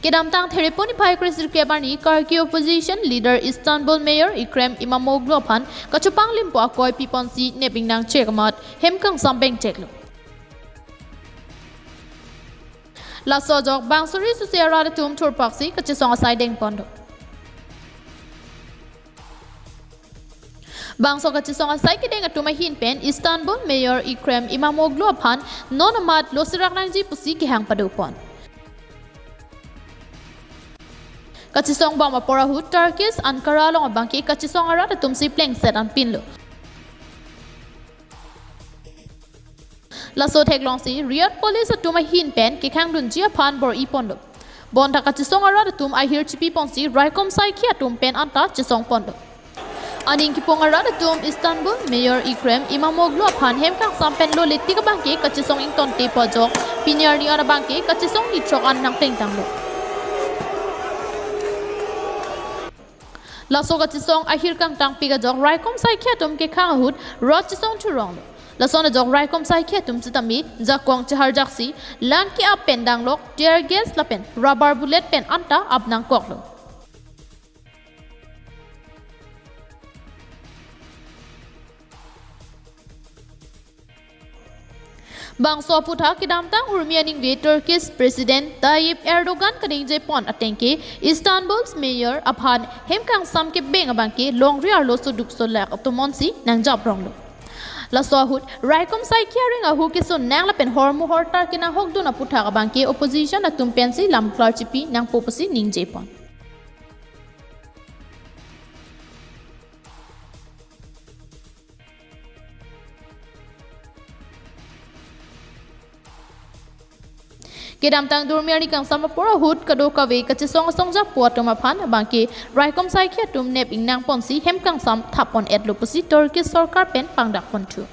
Kedam tang thereponi pai krisir kebani Karki opposition leader Istanbul Mayor Ekrem Imamoglu aphan kachupang limpo akoi piponsi neping nang chekmat hemkangsam beng cheklo. La sojok bangsuri susera tum turpaksi kachesong asai deng pondo. Bangso kachesong asai kideng atuma hin pen Istanbul Mayor Ekrem Imamoglu aphan nonamat lo serak nangji pusi kihang padupon. Kachesong bang mapora hu Turkish Ankara long abangki kachesong arat tumsi pleng set an pinlo. Laso teklong si Riyadh police atuma hin pen kikang dunji aphan bor ipondo. Bonta kachesong arat tum ahir chipi ponsi raikom sai ki atum pen anta chesong pondo. Aning kipong arat tum Istanbul Mayor Ekrem Imamoglu aphan hemkangsam pen lo letti ka bangki kachesong ing tonte pojok pinyar ni ara bangki kachesong ni chok an nang teng tanglo. Laso kachesong ahir kang tang piga jok raikom sai khetum ke khang hut rot chesong churong. Laso na jok raikom sai khetum chitami jakwang chahar jaksi lang ki ap pen dang lok tear gas la pen rubber bullet pen anta ap nang kok lo. Bangso putha kidam tang urmianing ve Turkish President Tayyip Erdogan kading Japan atengke Istanbul's mayor aphan hemkangsam ke beng abangke long riar lo suduk solak optomonsi nang jabrong lo. La sohut raikom sai caring ahu ke so nang la pen hormu hortar kina hokdo na putha abangke opposition atum pensi lam clarchipi nang popasi ning Japan. Kedam tang durmiani kang sama pora hut kado kawe kachesong songja puatum aphan bangki raikom sai khetum nep ingnang ponsi hemkangsam thapon etlo pusi Turkish sarkar pen pangdak pontu.